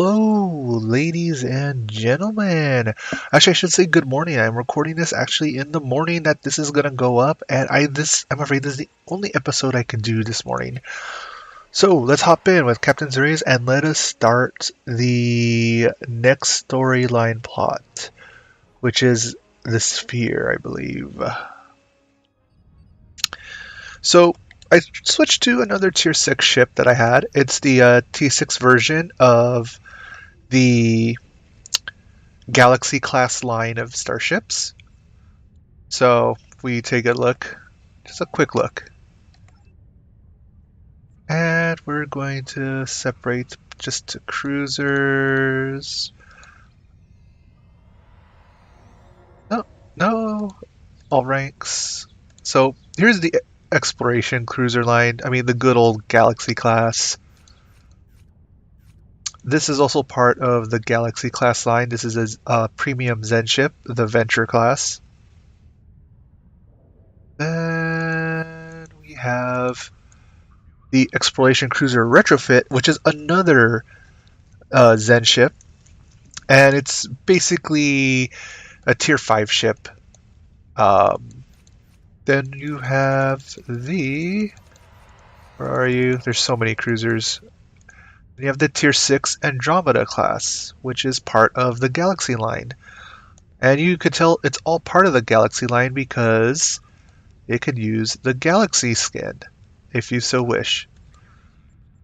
Hello, ladies and gentlemen. Actually, I should say good morning. I'm recording this actually in the morning that this is gonna go up, and I'm afraid this is the only episode I can do this morning. So let's hop in with Captain Zuriz and let us start the next storyline plot, which is the Sphere, I believe. So I switched to another Tier 6 ship that I had. It's the T6 version of the Galaxy class line of starships. So if we take a look, just a quick look. And we're going to separate just to cruisers. No, no, all ranks. So here's the exploration cruiser line. I mean, the good old Galaxy class. This is also part of the Galaxy class line. This is a premium Zen ship, the Venture class. Then we have the Exploration Cruiser Retrofit, which is another Zen ship, and it's basically a Tier 5 ship. Then you have the... Where are you? There's so many cruisers. Then you have the Tier 6 Andromeda class, which is part of the Galaxy line. And you could tell it's all part of the Galaxy line because it could use the Galaxy skin, if you so wish.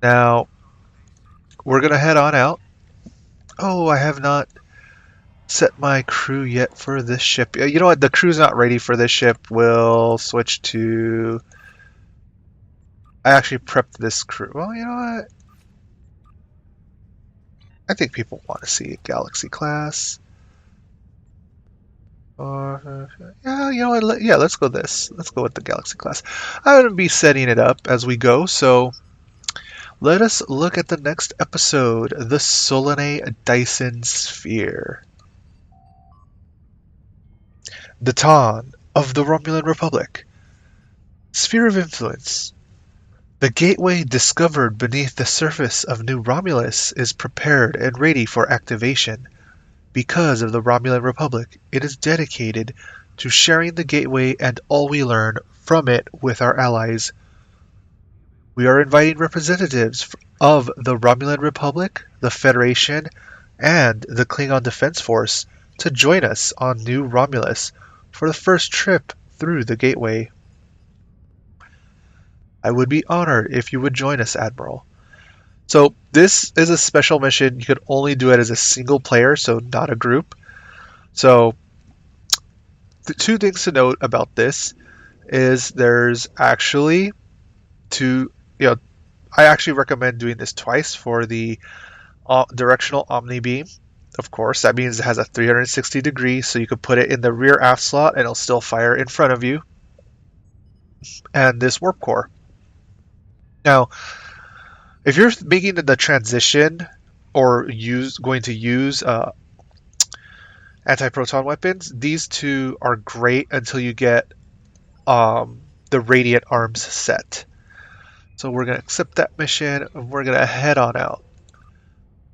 Now, we're going to head on out. Oh, I have not set my crew yet for this ship. You know what? The crew's not ready for this ship. We'll switch to... I actually prepped this crew. Well, you know what? I think people want to see a Galaxy class. Or, yeah, you know what? Yeah, let's go this. Let's go with the Galaxy class. I'm going to be setting it up as we go, so let us look at the next episode, the Solanae Dyson Sphere. The Dawn of the Romulan Republic. Sphere of Influence. The gateway discovered beneath the surface of New Romulus is prepared and ready for activation. Because of the Romulan Republic, it is dedicated to sharing the gateway and all we learn from it with our allies. We are inviting representatives of the Romulan Republic, the Federation, and the Klingon Defense Force to join us on New Romulus for the first trip through the gateway. I would be honored if you would join us, Admiral. So this is a special mission. You could only do it as a single player, so not a group. So the two things to note about this is there's actually I actually recommend doing this twice for the directional Omni Beam. Of course, that means it has a 360 degrees, so you could put it in the rear aft slot and it'll still fire in front of you. And this warp core. Now, if you're making the transition or going to use anti-proton weapons, these two are great until you get the Radiant Arms set. So we're going to accept that mission and we're going to head on out.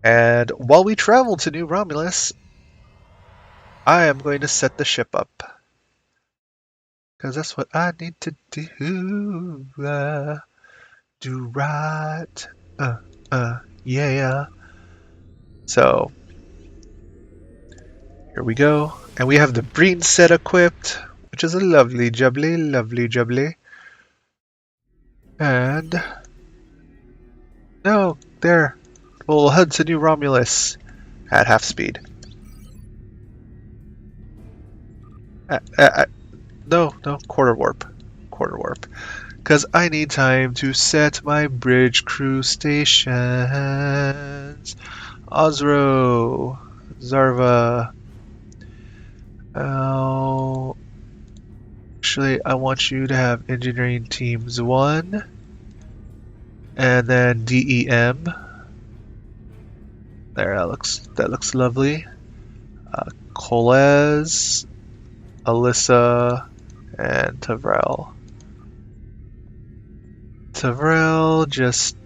And while we travel to New Romulus, I am going to set the ship up. Because that's what I need to do. Do right. Yeah. So, here we go. And we have the Breen set equipped, which is a lovely jubbly. And... No, there. We'll head to New Romulus at half speed. No, quarter warp. Because I need time to set my bridge crew stations. Osro, Zarva. Actually, I want you to have engineering teams 1. And then DEM. There, that looks lovely. Kolez, Alyssa, and Tavrel. Tavrel, just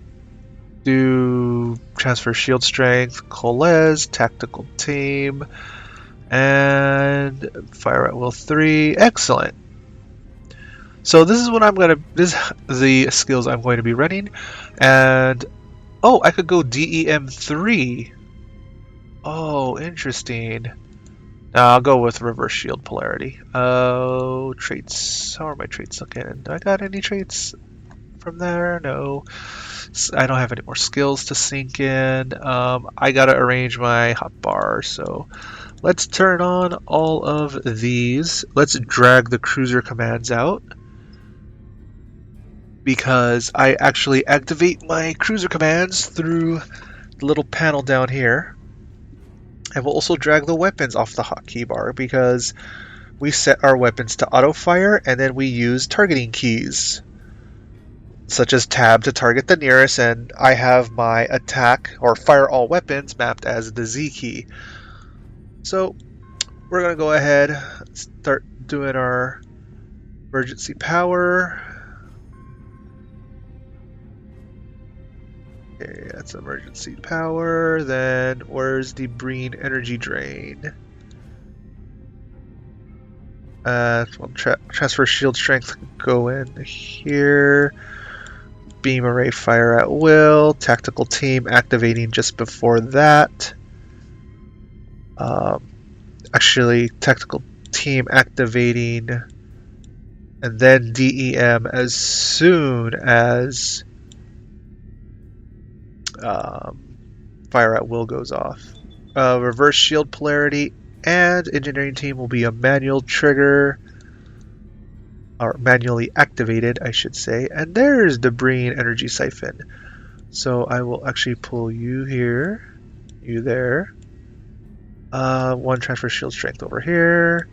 do transfer shield strength, Coles, tactical team, and fire at will 3. Excellent. So this is what I'm gonna. This is the skills I'm going to be running, and oh, I could go DEM 3. Oh, interesting. I'll go with reverse shield polarity. Oh, traits. How are my traits looking? Do I got any traits from there? No. I don't have any more skills to sink in. I gotta arrange my hotbar, so let's turn on all of these. Let's drag the cruiser commands out, because I actually activate my cruiser commands through the little panel down here. I will also drag the weapons off the hotkey bar, because we set our weapons to auto fire and then we use targeting keys, such as tab to target the nearest, and I have my attack or fire all weapons mapped as the Z key. So we're going to go ahead and start doing our emergency power. Okay, that's emergency power. Then where's the Breen energy drain? Transfer shield strength go in here. Beam array fire at will. Tactical team activating just before that. Actually, tactical team activating, and then DEM as soon as fire at will goes off. Reverse shield polarity and engineering team will be a manual trigger, or manually activated, I should say. And there's the Breen energy siphon. So I will actually pull you here, you there. One transfer shield strength over here.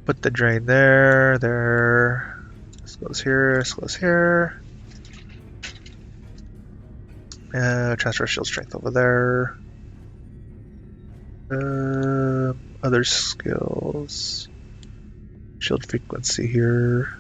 Put the drain there, there. This goes here, this goes here. Transfer shield strength over there. Other skills. Shield frequency here.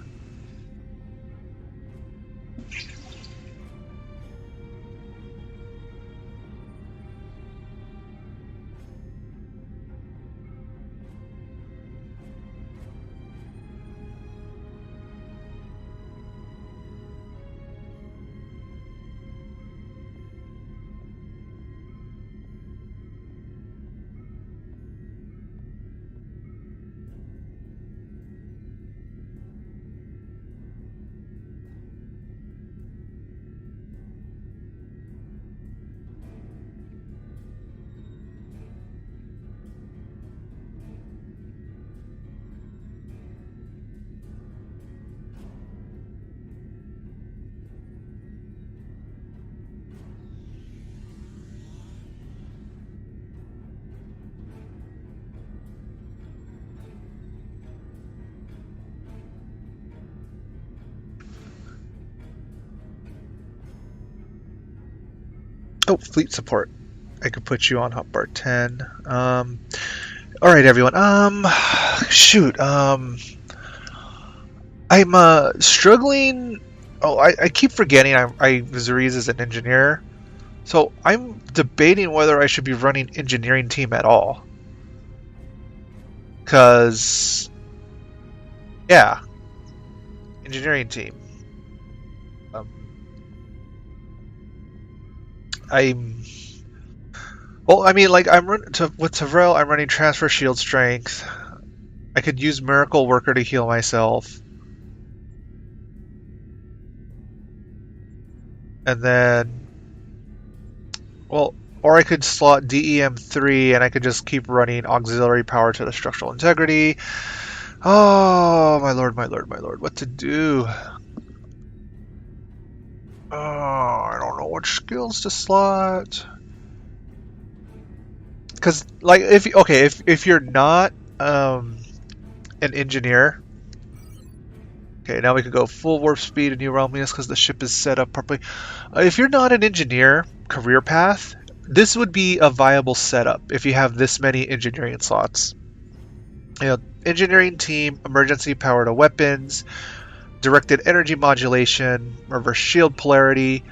Oh, fleet support. I could put you on hotbar 10. Alright, everyone. Shoot. I'm struggling. Oh, I keep forgetting Zariz is an engineer. So I'm debating whether I should be running engineering team at all. Because, yeah. Engineering team. Well, I mean, like, with Tavrel, I'm running transfer shield strength. I could use Miracle Worker to heal myself. And then, well, or I could slot DEM 3 and I could just keep running auxiliary power to the structural integrity. Oh, my lord, my lord, my lord, what to do? Oh, I don't know which skills to slot. Because, like, if you're not an engineer, okay, now we can go full warp speed and new realminess because the ship is set up properly. If you're not an engineer career path, this would be a viable setup if you have this many engineering slots. You know, engineering team, emergency power to weapons, directed energy modulation, reverse shield polarity,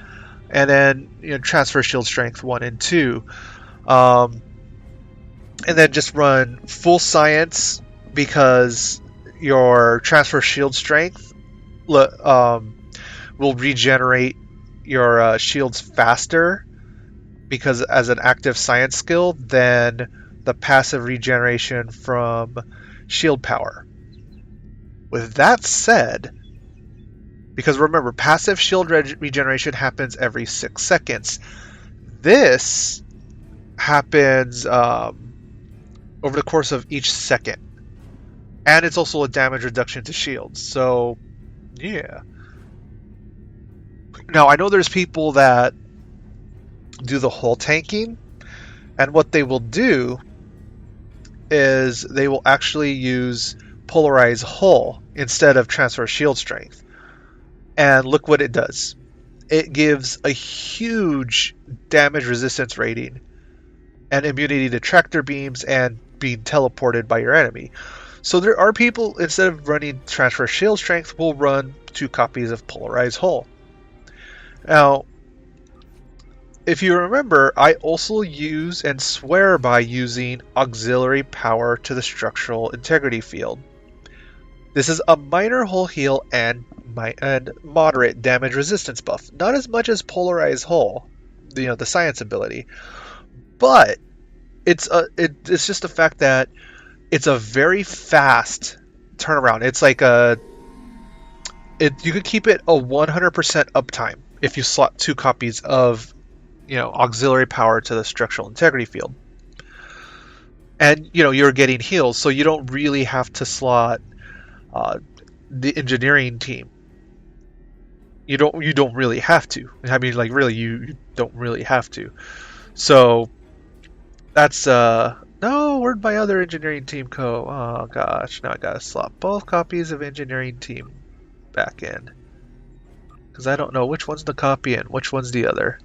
and then transfer shield strength 1 and 2, and then just run full science because your transfer shield strength will regenerate your shields faster because as an active science skill than the passive regeneration from shield power. With that said, because remember, passive shield regeneration happens every 6 seconds. This happens over the course of each second. And it's also a damage reduction to shields. So, yeah. Now, I know there's people that do the hull tanking. And what they will do is they will actually use Polarize Hull instead of Transfer Shield Strength. And look what it does. It gives a huge damage resistance rating and immunity to tractor beams and being teleported by your enemy. So there are people, instead of running Transfer Shield Strength, will run 2 copies of Polarize Hull. Now, if you remember, I also use and swear by using Auxiliary Power to the Structural Integrity field. This is a minor hull heal and moderate damage resistance buff. Not as much as Polarize Hull, the science ability, but it's just the fact that it's a very fast turnaround. It's like you could keep it a 100% uptime if you slot 2 copies of auxiliary power to the structural integrity field, and you're getting heals, so you don't really have to slot the engineering team. You don't really have to. I mean, like, really, you don't really have to. So that's no, where'd my other engineering team go? Oh gosh, now I gotta slot both copies of engineering team back in because I don't know which one's the copy and which one's the other.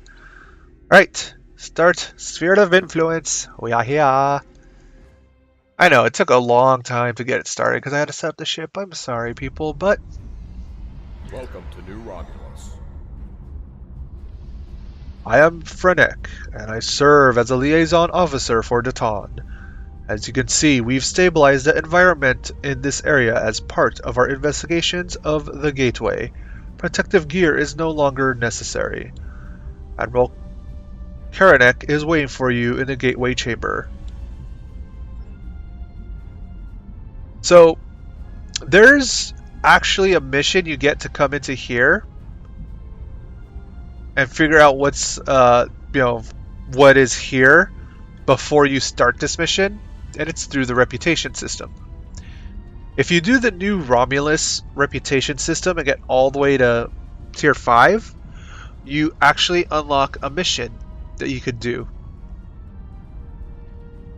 Right, start Sphere of Influence. We are here. I know, it took a long time to get it started because I had to set up the ship. I'm sorry, people, but... Welcome to New Romulus. I am Frenek, and I serve as a liaison officer for Daton. As you can see, we've stabilized the environment in this area as part of our investigations of the Gateway. Protective gear is no longer necessary. Admiral Karanek is waiting for you in the Gateway chamber. So, there's actually a mission you get to come into here and figure out what's, what is here before you start this mission, and it's through the reputation system. If you do the new Romulus reputation system and get all the way to tier 5, you actually unlock a mission that you could do.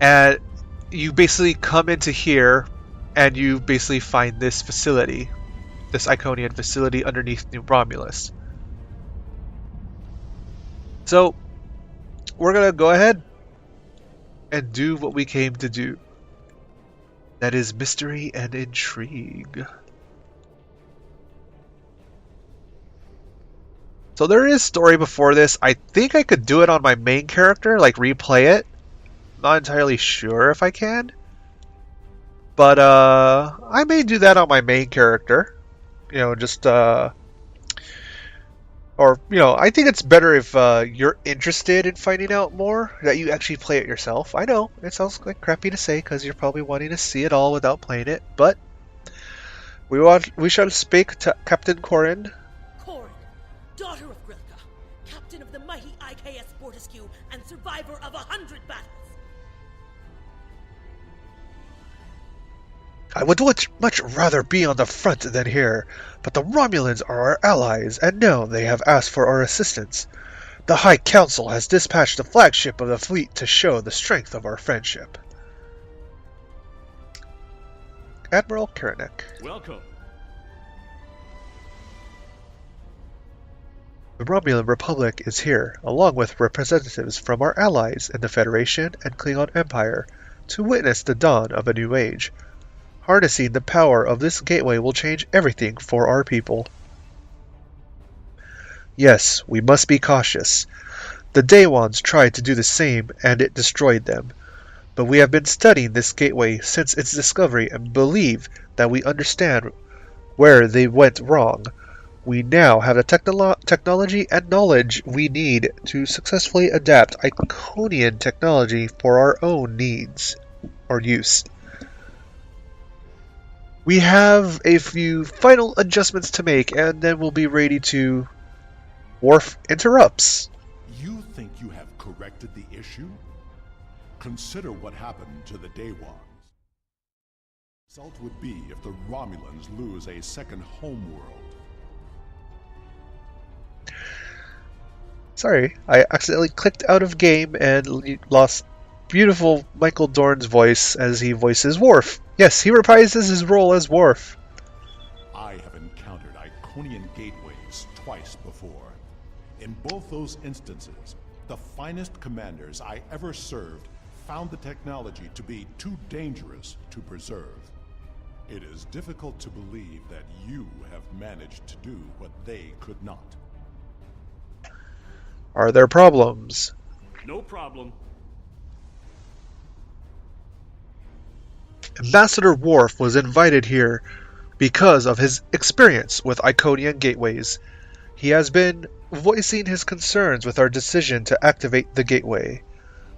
And you basically come into here and you basically find this facility, this Iconian facility underneath New Romulus. So, we're going to go ahead and do what we came to do. That is mystery and intrigue. So there is story before this. I think I could do it on my main character, like replay it. Not entirely sure if I can. But I may do that on my main character. I think it's better if you're interested in finding out more, that you actually play it yourself. I know, it sounds like crappy to say because you're probably wanting to see it all without playing it, but we shall speak to Captain Corin. Corin, daughter of Grilka, captain of the mighty IKS Fortescue, and survivor of 100 battles. I would much rather be on the front than here, but the Romulans are our allies, and now they have asked for our assistance. The High Council has dispatched the flagship of the fleet to show the strength of our friendship. Admiral Karanek. Welcome. The Romulan Republic is here, along with representatives from our allies in the Federation and Klingon Empire, to witness the dawn of a new age. Harnessing the power of this gateway will change everything for our people. Yes, we must be cautious. The Daewons tried to do the same, and it destroyed them. But we have been studying this gateway since its discovery and believe that we understand where they went wrong. We now have the technology and knowledge we need to successfully adapt Iconian technology for our own needs or use. We have a few final adjustments to make, and then we'll be ready to... Worf interrupts. You think you have corrected the issue? Consider what happened to the Daewons. The result would be if the Romulans lose a second homeworld. Sorry, I accidentally clicked out of game and lost beautiful Michael Dorn's voice as he voices Worf. Yes, he reprises his role as Worf. I have encountered Iconian gateways twice before. In both those instances, the finest commanders I ever served found the technology to be too dangerous to preserve. It is difficult to believe that you have managed to do what they could not. Are there problems? No problem. Ambassador Worf was invited here because of his experience with Iconian gateways. He has been voicing his concerns with our decision to activate the gateway.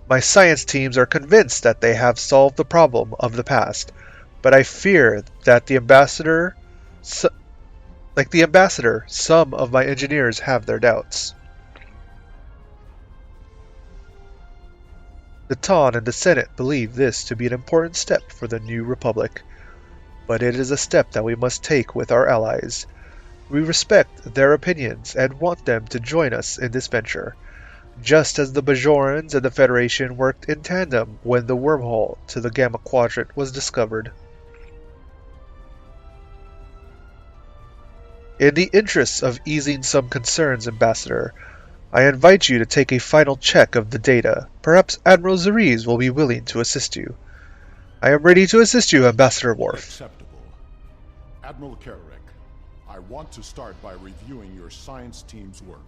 My science teams are convinced that they have solved the problem of the past, but I fear that like the ambassador, some of my engineers have their doubts. The Taun and the Senate believe this to be an important step for the New Republic, but it is a step that we must take with our allies. We respect their opinions and want them to join us in this venture, just as the Bajorans and the Federation worked in tandem when the wormhole to the Gamma Quadrant was discovered. In the interests of easing some concerns, Ambassador, I invite you to take a final check of the data. Perhaps Admiral Zariz will be willing to assist you. I am ready to assist you, Ambassador Worf. Acceptable. Admiral Kararek, I want to start by reviewing your science team's work.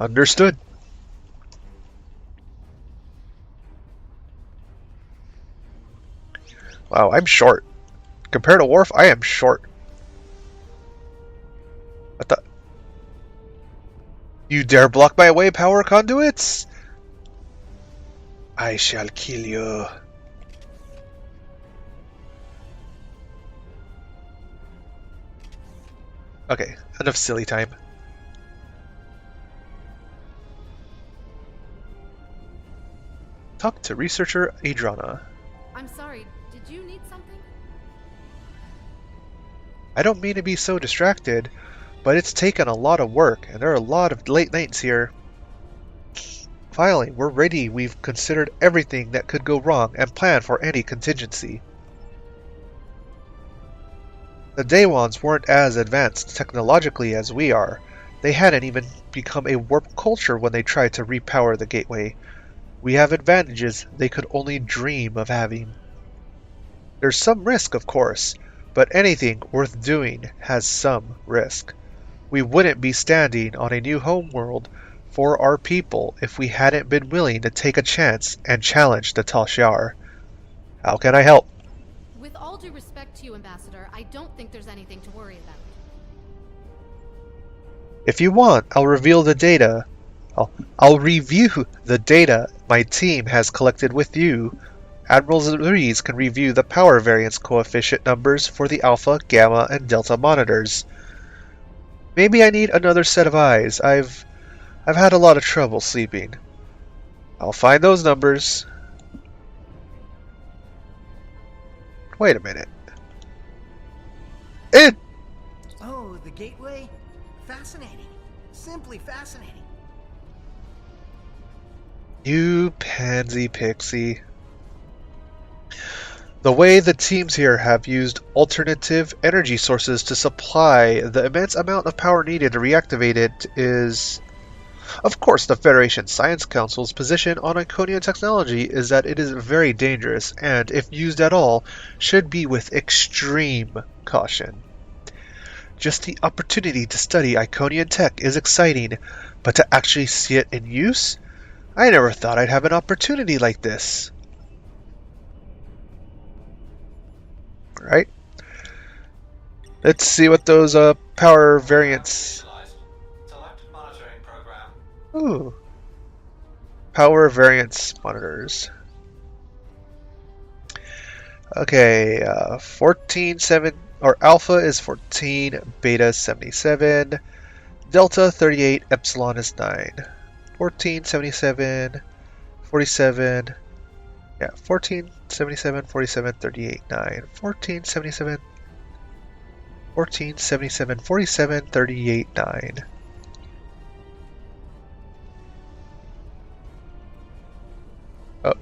Understood. Wow, I'm short. Compared to Worf, I am short. What the? You dare block my way, power conduits? I shall kill you. Okay, enough silly time. Talk to researcher Adriana. I'm sorry, did you need something? I don't mean to be so distracted, but it's taken a lot of work, and there are a lot of late nights here. Finally, we're ready. We've considered everything that could go wrong and planned for any contingency. The Daewons weren't as advanced technologically as we are. They hadn't even become a warp culture when they tried to repower the gateway. We have advantages they could only dream of having. There's some risk, of course, but anything worth doing has some risk. We wouldn't be standing on a new homeworld for our people if we hadn't been willing to take a chance and challenge the Tal Shiar. How can I help? With all due respect to you, Ambassador, I don't think there's anything to worry about. If you want, I'll reveal the data. I'll review the data my team has collected with you. Admiral Zariz can review the power variance coefficient numbers for the Alpha, Gamma, and Delta monitors. Maybe I need another set of eyes. I've had a lot of trouble sleeping. I'll find those numbers. Wait a minute. Oh, the gateway? Fascinating. Simply fascinating. You pansy pixie. The way the teams here have used alternative energy sources to supply the immense amount of power needed to reactivate it is... Of course, the Federation Science Council's position on Iconian technology is that it is very dangerous and, if used at all, should be with extreme caution. Just the opportunity to study Iconian tech is exciting, but to actually see it in use? I never thought I'd have an opportunity like this. Right? Let's see what those power variants. Ooh. Power variance monitors. Okay, 14.7 or alpha is 14, beta 77, delta 38, epsilon is 9. 14, 77, 47. Yeah, 14, 77, 47, 38, 9. 14, 77, 14, 77, 47, 38, 9. Oh.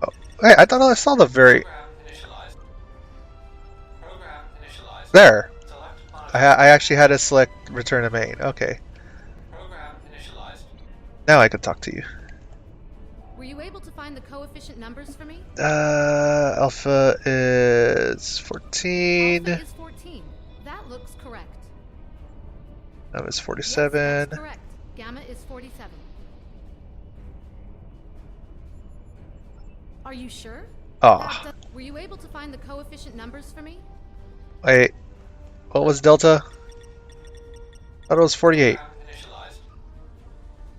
Oh. Hey, I thought I saw the very... There! I actually had to select return to main. Okay. Now I can talk to you. Were you able to find the coefficient numbers for me? Alpha is 14. Alpha is 14. That looks correct. That was Yes, 47. that's correct. Gamma is 47. Are you sure? Ah, Were you able to find the coefficient numbers for me? wait. What was delta? I thought it was 48.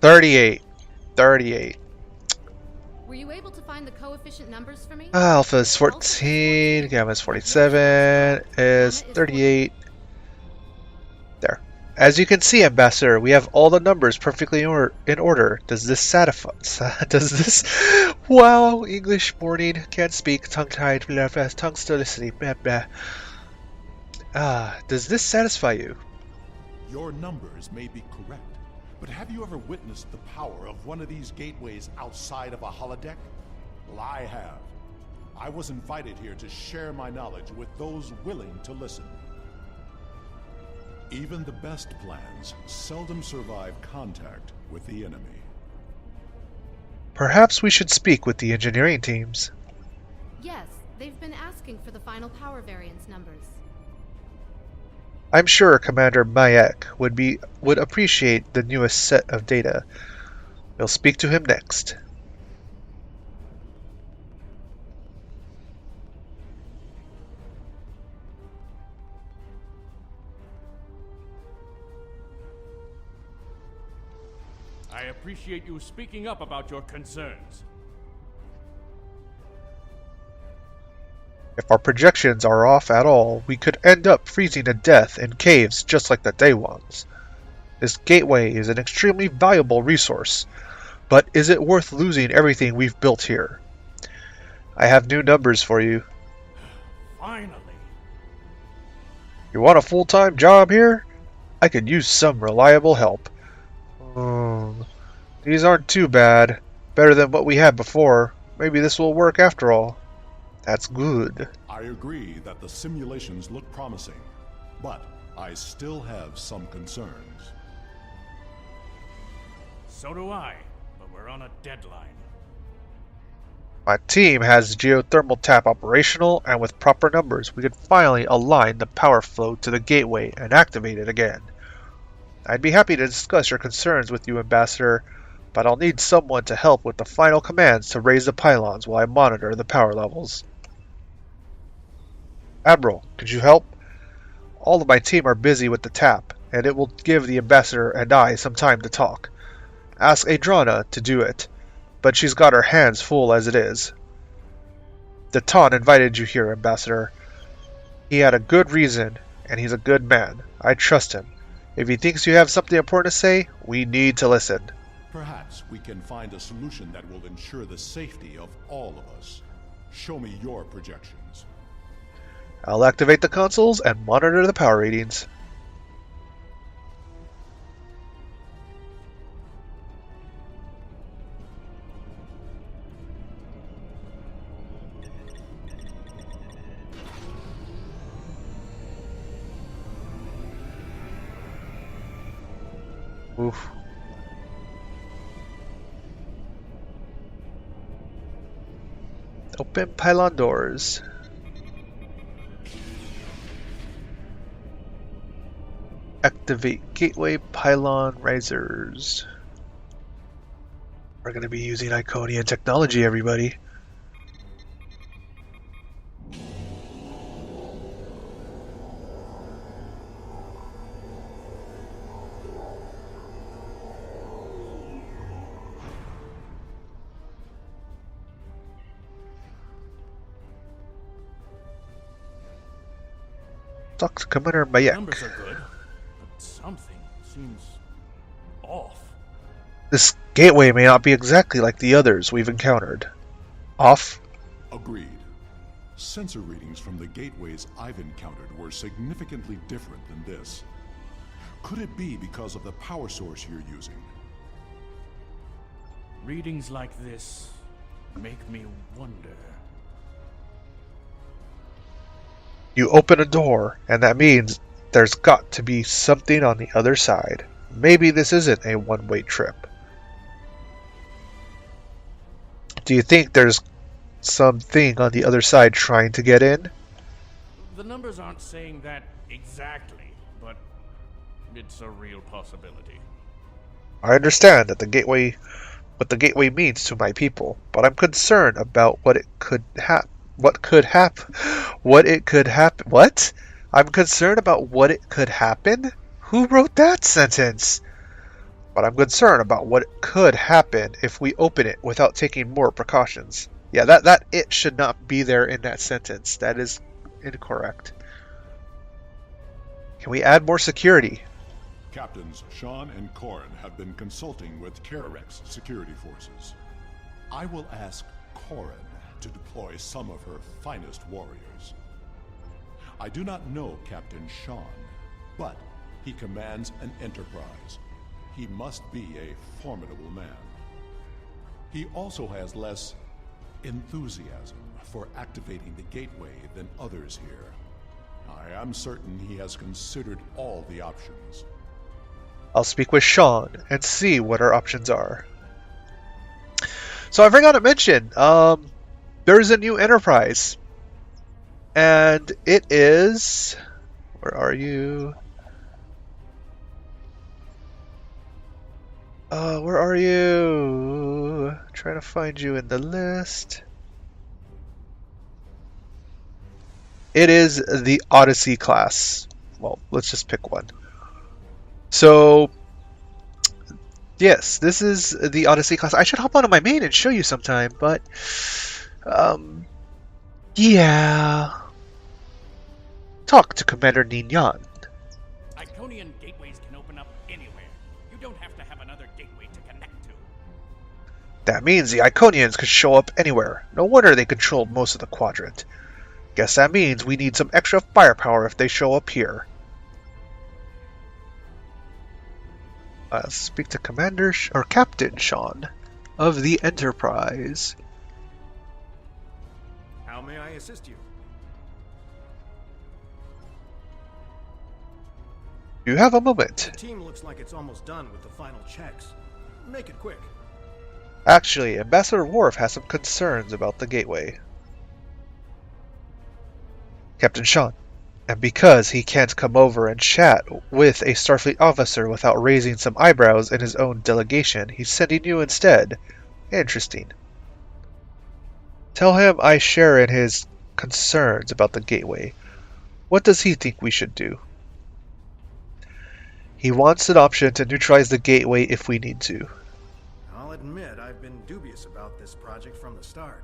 38. 38. Were you able to find the coefficient numbers for me? Alpha is 14. Gamma is 47. Is 38. There. As you can see, Ambassador, we have all the numbers perfectly in order. Does this satisfy? Does this? Wow, English morning. Can't speak. Tongue-tied. Blah, blah, tongue still asleep. Blah, blah. Does this satisfy you? Your numbers may be correct, but have you ever witnessed the power of one of these gateways outside of a holodeck? Well, I have. I was invited here to share my knowledge with those willing to listen. Even the best plans seldom survive contact with the enemy. Perhaps we should speak with the engineering teams. Yes, they've been asking for the final power variance numbers. I'm sure Commander Mayek would appreciate the newest set of data. We'll speak to him next. I appreciate you speaking up about your concerns. If our projections are off at all, we could end up freezing to death in caves just like the Day Ones. This gateway is an extremely valuable resource, but is it worth losing everything we've built here? I have new numbers for you. Finally. You want a full-time job here? I could use some reliable help. These aren't too bad. Better than what we had before. Maybe this will work after all. That's good. I agree that the simulations look promising, but I still have some concerns. So do I, but we're on a deadline. My team has geothermal tap operational, and with proper numbers, we could finally align the power flow to the gateway and activate it again. I'd be happy to discuss your concerns with you, Ambassador, but I'll need someone to help with the final commands to raise the pylons while I monitor the power levels. Admiral, could you help? All of my team are busy with the tap, and it will give the Ambassador and I some time to talk. Ask Adriana to do it, but she's got her hands full as it is. Datan invited you here, Ambassador. He had a good reason, and he's a good man. I trust him. If he thinks you have something important to say, we need to listen. Perhaps we can find a solution that will ensure the safety of all of us. Show me your projections. I'll activate the consoles and monitor the power readings. Oof. Open pylon doors. Activate gateway pylon risers. We're going to be using Iconian technology, everybody. Talk to Commander Bayek. Numbers are good, but something seems off. This gateway may not be exactly like the others we've encountered. Off? Agreed. Sensor readings from the gateways I've encountered were significantly different than this. Could it be because of the power source you're using? Readings like this make me wonder. You open a door, and that means there's got to be something on the other side. Maybe this isn't a one-way trip. Do you think there's something on the other side trying to get in? The numbers aren't saying that exactly, but it's a real possibility. I understand that what the gateway means to my people, but I'm concerned about what could happen. What? I'm concerned about what it could happen? Who wrote that sentence? But I'm concerned about what could happen if we open it without taking more precautions. Yeah, that it should not be there in that sentence. That is incorrect. Can we add more security? Captains Sean and Corrin have been consulting with Kararex security forces. I will ask Corrin to deploy some of her finest warriors. I do not know Captain Sean, but he commands an enterprise. He must be a formidable man. He also has less enthusiasm for activating the gateway than others here. I am certain he has considered all the options. I'll speak with Sean and see what our options are. So I forgot to mention, there's a new enterprise. And it is... Where are you? Where are you? Trying to find you in the list. It is the Odyssey class. Well, let's just pick one. So, yes, this is the Odyssey class. I should hop onto my main and show you sometime, but... yeah. Talk to Commander Ningyan. Iconian gateways can open up anywhere. You don't have to have another gateway to connect to. That means the Iconians could show up anywhere. No wonder they controlled most of the quadrant. Guess that means we need some extra firepower if they show up here. Speak to Captain Sean of the Enterprise. How may I assist you? You have a moment. The team looks like it's almost done with the final checks. Make it quick. Actually, Ambassador Worf has some concerns about the gateway. Captain Sean. And because he can't come over and chat with a Starfleet officer without raising some eyebrows in his own delegation, he's sending you instead. Interesting. Tell him I share in his concerns about the gateway. What does he think we should do? He wants an option to neutralize the gateway if we need to. I'll admit I've been dubious about this project from the start.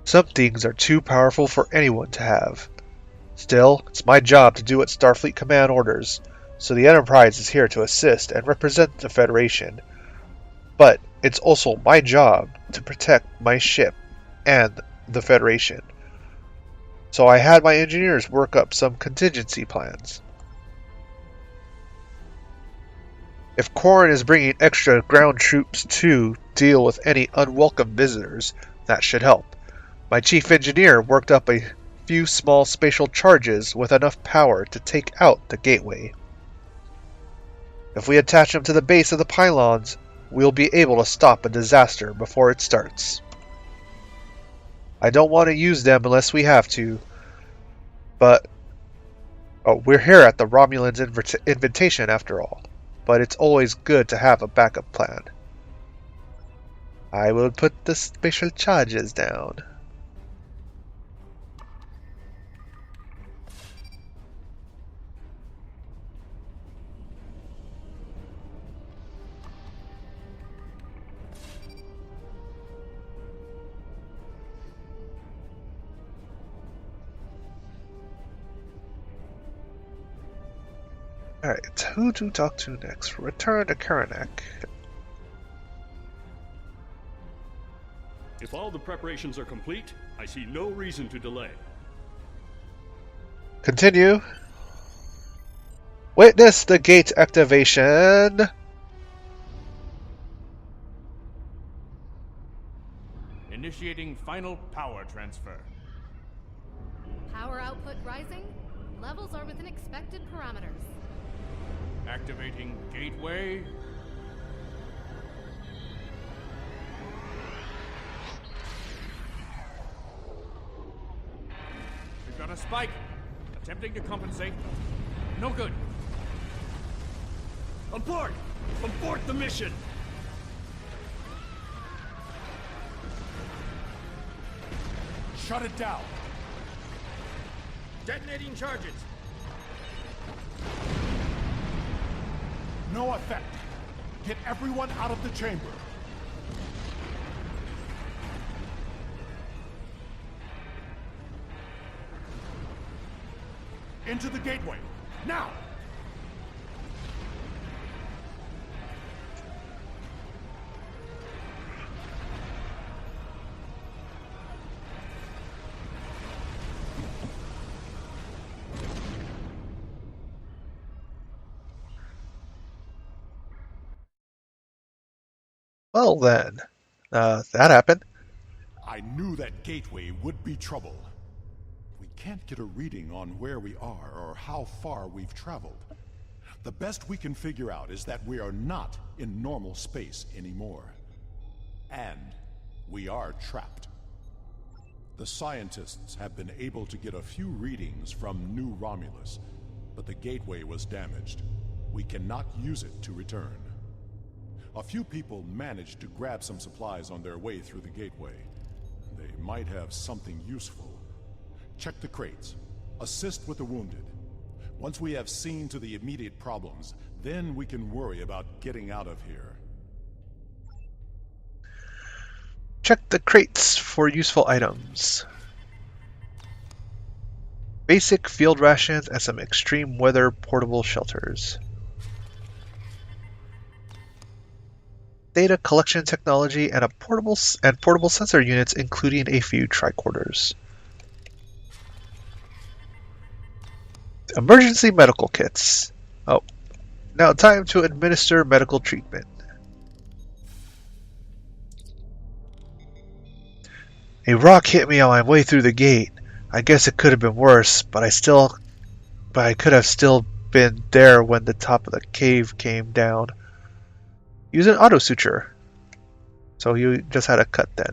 Some things are too powerful for anyone to have. Still, it's my job to do what Starfleet Command orders, so the Enterprise is here to assist and represent the Federation. But it's also my job to protect my ship and the Federation. So I had my engineers work up some contingency plans. If Corrin is bringing extra ground troops to deal with any unwelcome visitors, that should help. My chief engineer worked up a few small spatial charges with enough power to take out the gateway. If we attach them to the base of the pylons, we'll be able to stop a disaster before it starts. I don't want to use them unless we have to, but Oh, we're here at the Romulans' invitation after all, but it's always good to have a backup plan. I will put the spatial charges down. Alright, who to talk to next? Return to Karanak. If all the preparations are complete, I see no reason to delay. Continue. Witness the gate activation. Initiating final power transfer. Power output rising. Levels are within expected parameters. Activating gateway. We've got a spike. Attempting to compensate. No good. Abort! Abort the mission! Shut it down. Detonating charges. No effect. Get everyone out of the chamber. Into the gateway. Now! Well then, that happened. I knew that gateway would be trouble. We can't get a reading on where we are or how far we've traveled. The best we can figure out is that we are not in normal space anymore. And we are trapped. The scientists have been able to get a few readings from New Romulus, but the gateway was damaged. We cannot use it to return. A few people managed to grab some supplies on their way through the gateway. They might have something useful. Check the crates. Assist with the wounded. Once we have seen to the immediate problems, then we can worry about getting out of here. Check the crates for useful items. Basic field rations and some extreme weather portable shelters. Data collection technology and portable sensor units, including a few tricorders. Emergency medical kits. Oh, now time to administer medical treatment. A rock hit me on my way through the gate. I guess it could have been worse, but I could have still been there when the top of the cave came down. Use an auto suture. So you just had a cut then.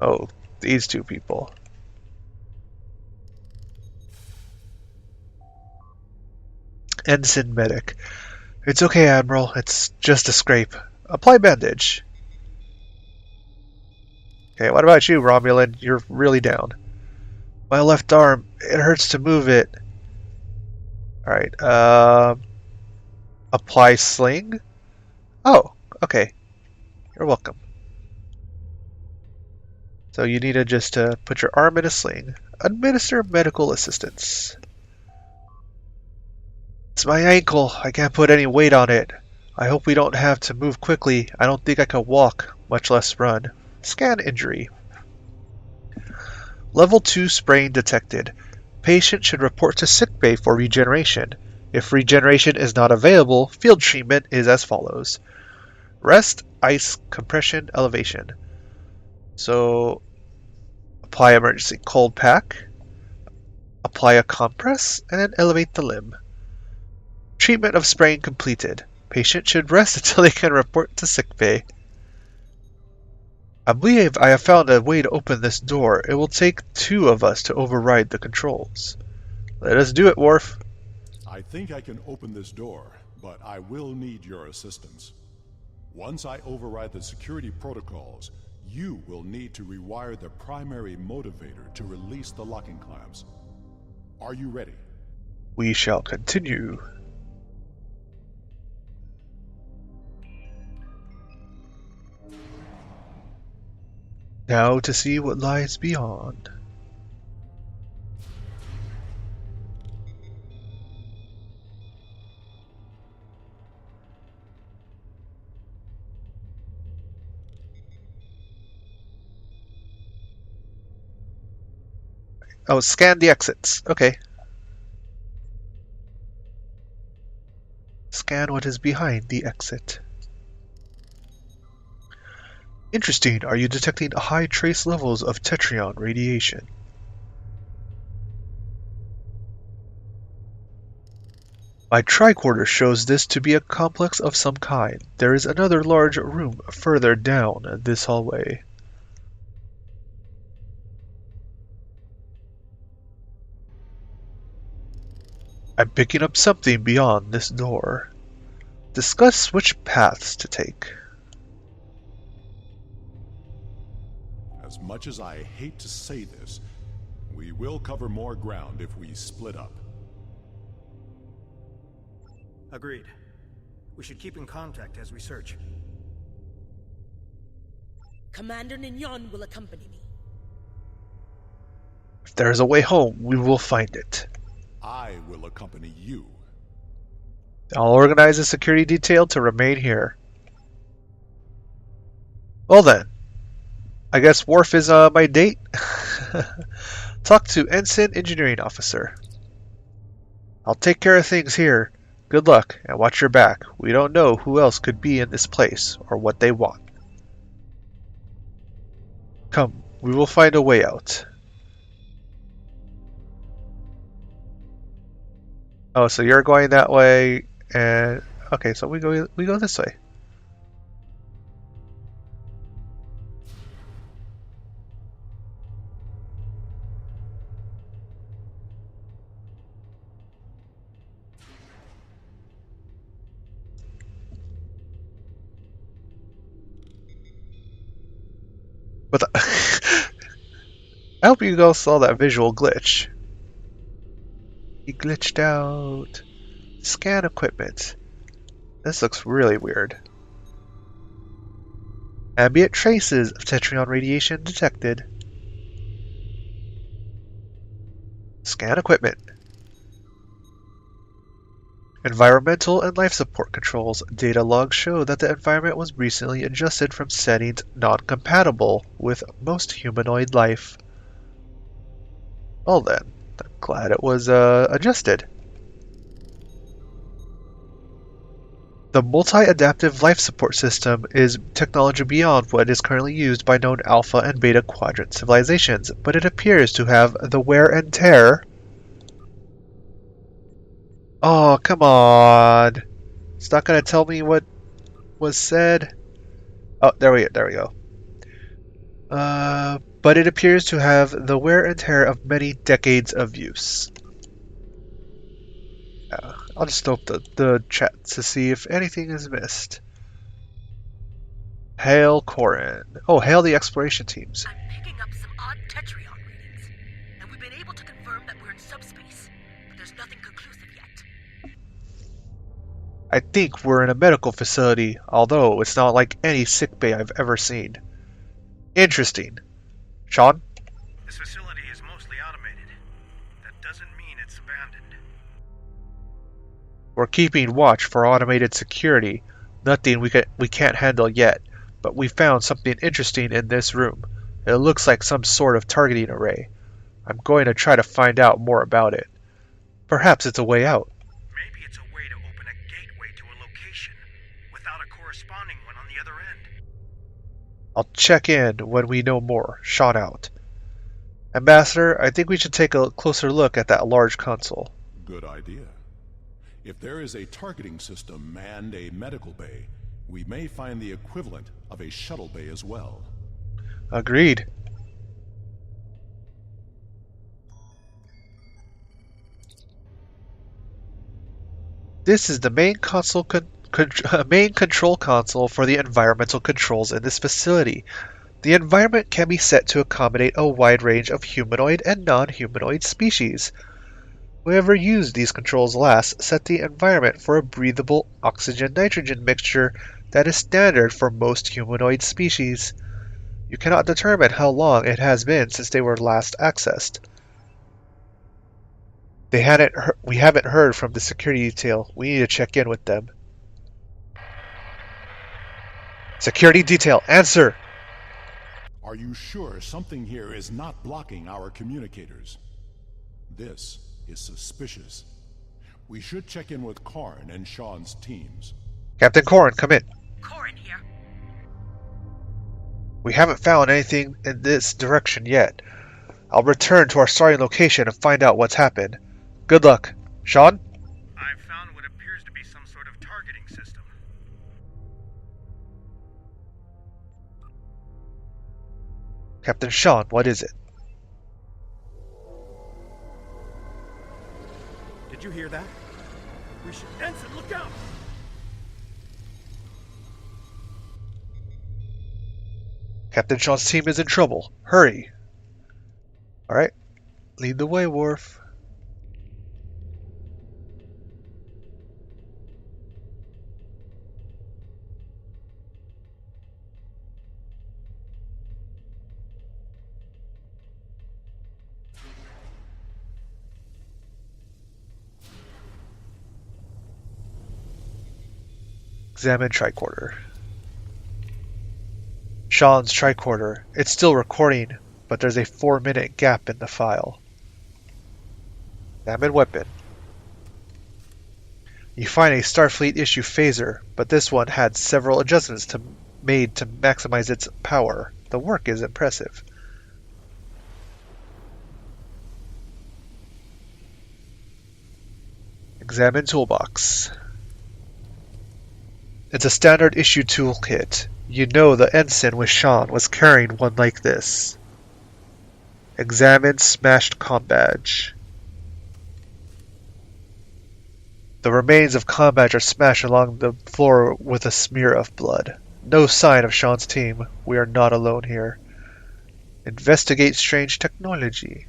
Oh, these two people. Ensign medic. It's okay, Admiral. It's just a scrape. Apply bandage. Okay, what about you, Romulan? You're really down. My left arm, it hurts to move it. Alright, apply sling? Oh, okay. You're welcome. So you need to just put your arm in a sling. Administer medical assistance. It's my ankle. I can't put any weight on it. I hope we don't have to move quickly. I don't think I can walk, much less run. Scan injury. Level 2 sprain detected. Patient should report to sickbay for regeneration. If regeneration is not available, field treatment is as follows. Rest, ice, compression, elevation. So, apply emergency cold pack, apply a compress, and then elevate the limb. Treatment of sprain completed. Patient should rest until they can report to sickbay. I believe I have found a way to open this door. It will take 2 of us to override the controls. Let us do it, Worf. I think I can open this door, but I will need your assistance. Once I override the security protocols, you will need to rewire the primary motivator to release the locking clamps. Are you ready? We shall continue. Now to see what lies beyond. Oh, scan the exits. Okay. Scan what is behind the exit. Interesting. Are you detecting high trace levels of Tetrion radiation? My tricorder shows this to be a complex of some kind. There is another large room further down this hallway. I'm picking up something beyond this door. Discuss which paths to take. As much as I hate to say this, we will cover more ground if we split up. Agreed. We should keep in contact as we search. Commander Nignon will accompany me. If there is a way home, we will find it. I will accompany you. I'll organize a security detail to remain here. Well then, I guess Worf is my date. Talk to Ensign Engineering Officer. I'll take care of things here. Good luck, and watch your back. We don't know who else could be in this place, or what they want. Come, we will find a way out. Oh, so you're going that way, and okay, so we go this way. But I hope you guys saw that visual glitch. He glitched out. Scan equipment. This looks really weird. Ambient traces of Tetrion radiation detected. Scan equipment. Environmental and life support controls. Data logs show that the environment was recently adjusted from settings non-compatible with most humanoid life. Well then, I'm glad it was adjusted. The multi-adaptive life support system is technology beyond what is currently used by known Alpha and Beta Quadrant civilizations, but it appears to have the wear and tear. Oh, come on. It's not going to tell me what was said. Oh, there we go. But it appears to have the wear and tear of many decades of use. I'll just open the chat to see if anything is missed. Hail Corin. Oh, hail the exploration teams. I'm picking up some odd Tetrion readings, and we've been able to confirm that we're in subspace, but there's nothing conclusive yet. I think we're in a medical facility, although it's not like any sickbay I've ever seen. Interesting. Sean? This facility is mostly automated. That doesn't mean it's abandoned. We're keeping watch for automated security. Nothing we can't handle yet, but we found something interesting in this room. It looks like some sort of targeting array. I'm going to try to find out more about it. Perhaps it's a way out. Maybe it's a way to open a gateway to a location without a corresponding one on the other end. I'll check in when we know more. Sean out. Ambassador, I think we should take a closer look at that large console. Good idea. If there is a targeting system and a medical bay, we may find the equivalent of a shuttle bay as well. Agreed. This is the main main control console for the environmental controls in this facility. The environment can be set to accommodate a wide range of humanoid and non-humanoid species. Whoever used these controls last set the environment for a breathable oxygen-nitrogen mixture that is standard for most humanoid species. You cannot determine how long it has been since they were last accessed. We haven't heard from the security detail. We need to check in with them. Security detail, answer! Are you sure something here is not blocking our communicators? This is suspicious. We should check in with Corrin and Sean's teams. Captain Corrin, come in. Corrin here. We haven't found anything in this direction yet. I'll return to our starting location and find out what's happened. Good luck. Sean? I've found what appears to be some sort of targeting system. Captain Sean, what is it? Did you hear that? We should... Ensign, look out! Captain Sean's team is in trouble. Hurry. Alright. Lead the way, Worf. Examine tricorder. Sean's tricorder. It's still recording, but there's a 4-minute gap in the file. Examine weapon. You find a Starfleet issue phaser, but this one had several adjustments made to maximize its power. The work is impressive. Examine toolbox. It's a standard issue toolkit. You know the ensign with Sean was carrying one like this. Examine smashed comm badge. The remains of comm badge are smashed along the floor with a smear of blood. No sign of Sean's team. We are not alone here. Investigate strange technology.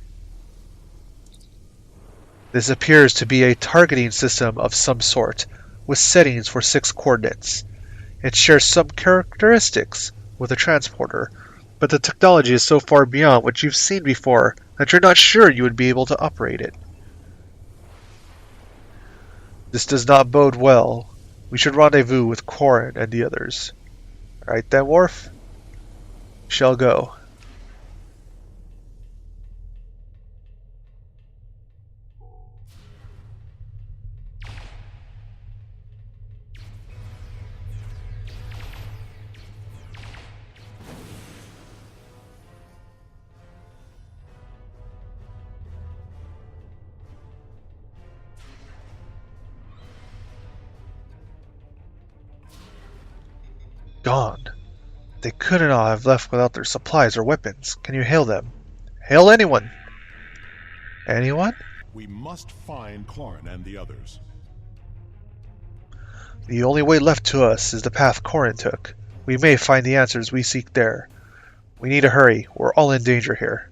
This appears to be a targeting system of some sort, with settings for 6 coordinates. It shares some characteristics with a transporter, but the technology is so far beyond what you've seen before that you're not sure you would be able to operate it. This does not bode well. We should rendezvous with Corrin and the others. Alright then, Worf. Shall go. Gone. They couldn't all have left without their supplies or weapons. Can you hail them? Hail anyone! Anyone? We must find Corrin and the others. The only way left to us is the path Corrin took. We may find the answers we seek there. We need to hurry. We're all in danger here.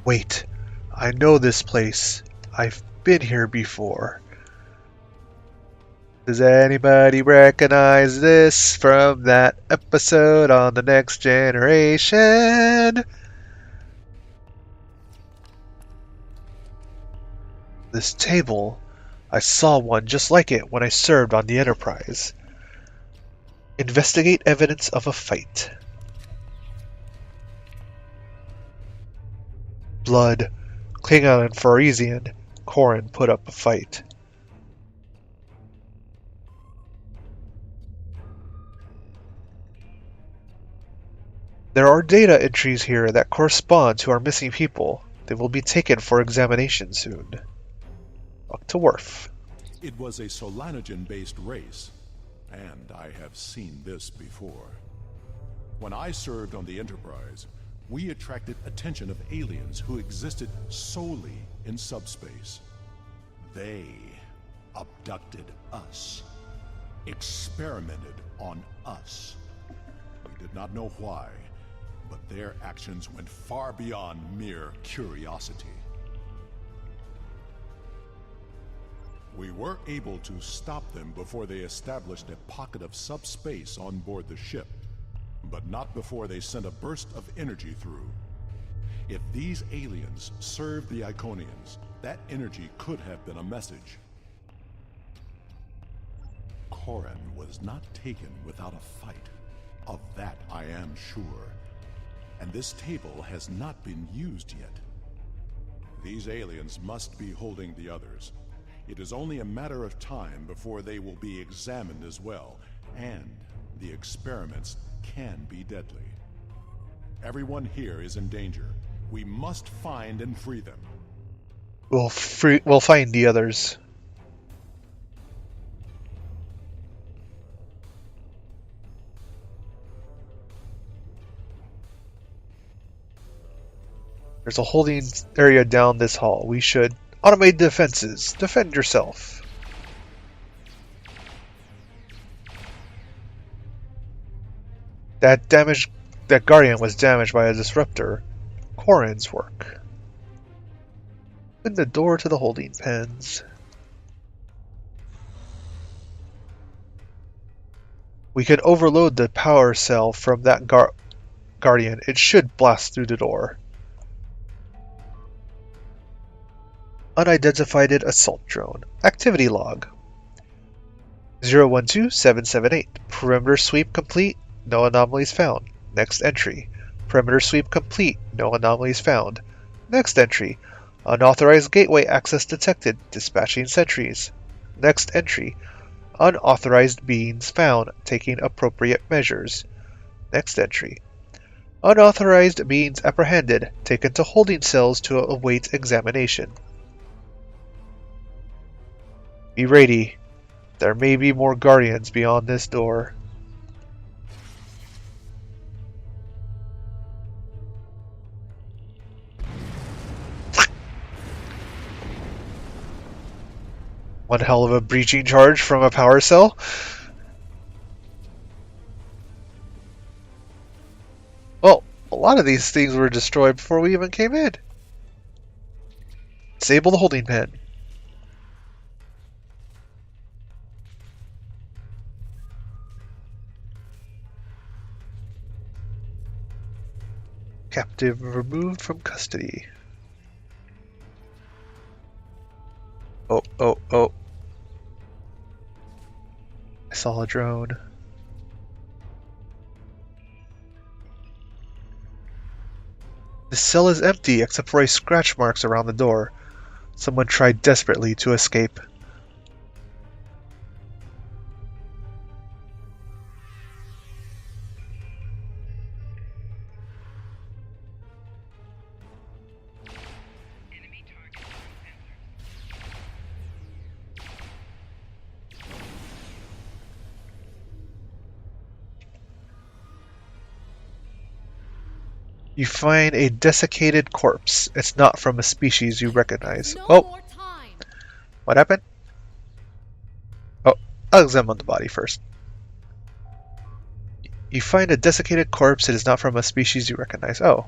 Wait, I know this place. I've been here before. Does anybody recognize this from that episode on The Next Generation? This table, I saw one just like it when I served on the Enterprise. Investigate evidence of a fight. Blood, Klingon and Farisian, Corrin put up a fight. There are data entries here that correspond to our missing people. They will be taken for examination soon. Up to Worf. It was a Solanogen-based race, and I have seen this before. When I served on the Enterprise, we attracted attention of aliens who existed solely in subspace. They abducted us, experimented on us. We did not know why, but their actions went far beyond mere curiosity. We were able to stop them before they established a pocket of subspace on board the ship, but not before they sent a burst of energy through. If these aliens served the Iconians, that energy could have been a message. Corran was not taken without a fight. Of that I am sure. And this table has not been used yet. These aliens must be holding the others. It is only a matter of time before they will be examined as well, and the experiments can be deadly. Everyone here is in danger. We must find and free them. We'll find the others. There's a holding area down this hall. We should automate defenses. Defend yourself. That Guardian was damaged by a disruptor. Corran's work. Open the door to the holding pens. We can overload the power cell from that Guardian. It should blast through the door. Unidentified assault drone. Activity log. 012778. Perimeter sweep complete. No anomalies found. Next entry. Perimeter sweep complete. No anomalies found. Next entry. Unauthorized gateway access detected. Dispatching sentries. Next entry. Unauthorized beings found. Taking appropriate measures. Next entry. Unauthorized beings apprehended. Taken to holding cells to await examination. Be ready. There may be more Guardians beyond this door. One hell of a breaching charge from a power cell. Well, a lot of these things were destroyed before we even came in. Disable the holding pen. Captive removed from custody. Oh. I saw a drone. The cell is empty except for scratch marks around the door. Someone tried desperately to escape. You find a desiccated corpse. It's not from a species you recognize. No Oh, more time. what happened? Oh, I'll examine the body first. You find a desiccated corpse. It is not from a species you recognize. Oh.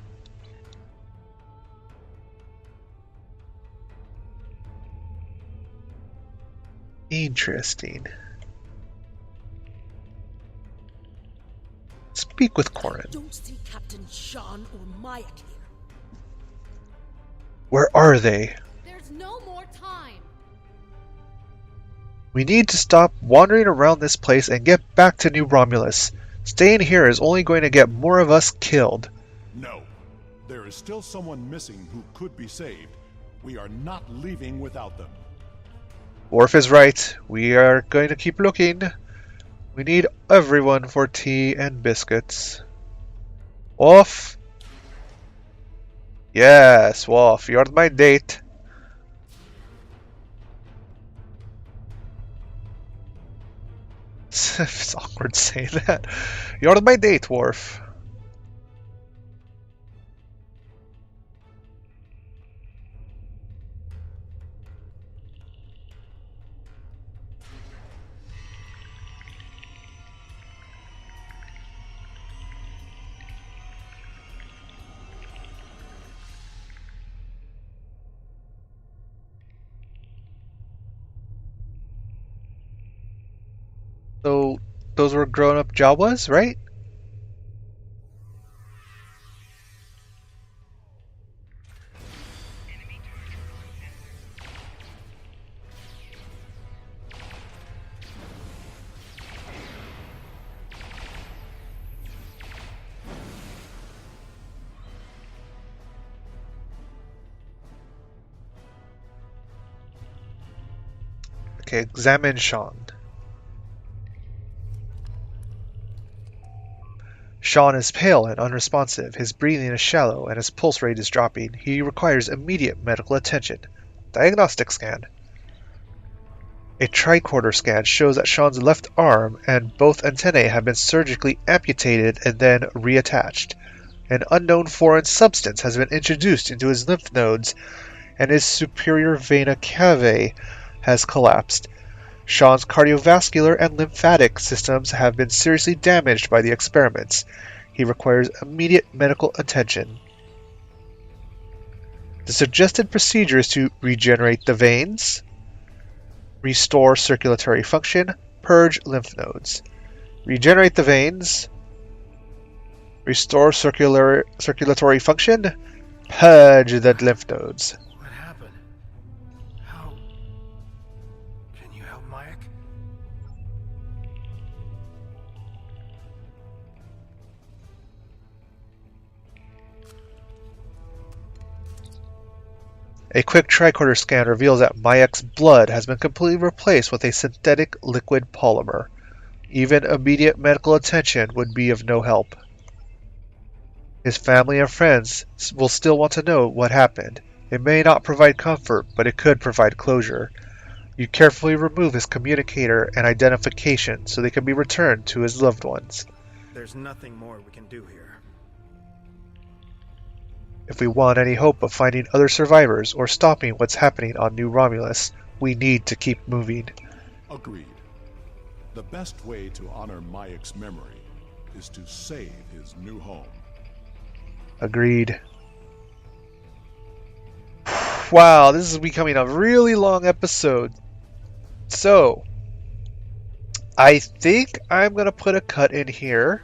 Interesting. Speak with Corran. Don't see Captain Sean or Maya here. Where are they? There's no more time. We need to stop wandering around this place and get back to New Romulus. Staying here is only going to get more of us killed. No. There is still someone missing who could be saved. We are not leaving without them. Worf is right. We are going to keep looking. We need everyone for tea and biscuits. Wolf. Yes, Wolf, you're my date. It's awkward saying that. You're my date, Worf. So, those were grown-up Jawas, right? Okay, examine Sean. Sean is pale and unresponsive. His breathing is shallow and his pulse rate is dropping. He requires immediate medical attention. Diagnostic scan. A tricorder scan shows that Sean's left arm and both antennae have been surgically amputated and then reattached. An unknown foreign substance has been introduced into his lymph nodes and his superior vena cava has collapsed. Sean's cardiovascular and lymphatic systems have been seriously damaged by the experiments. He requires immediate medical attention. The suggested procedure is to regenerate the veins, restore circulatory function, purge lymph nodes. Regenerate the veins, restore circulatory function, purge the lymph nodes. What happened? How... Can you help Mayak? A quick tricorder scan reveals that Mayek's blood has been completely replaced with a synthetic liquid polymer. Even immediate medical attention would be of no help. His family and friends will still want to know what happened. It may not provide comfort, but it could provide closure. You carefully remove his communicator and identification so they can be returned to his loved ones. There's nothing more we can do here. If we want any hope of finding other survivors or stopping what's happening on New Romulus, we need to keep moving. Agreed. The best way to honor Mayek's memory is to save his new home. Agreed. Wow, this is becoming a really long episode. So, I think I'm going to put a cut in here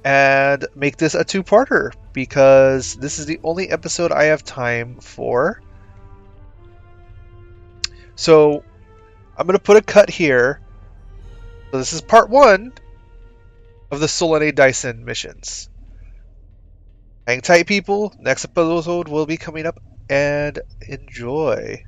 and make this a two-parter because this is the only episode I have time for. So, I'm going to put a cut here. So this is part 1 of the Solanae Dyson missions. Hang tight, people. Next episode will be coming up, and enjoy.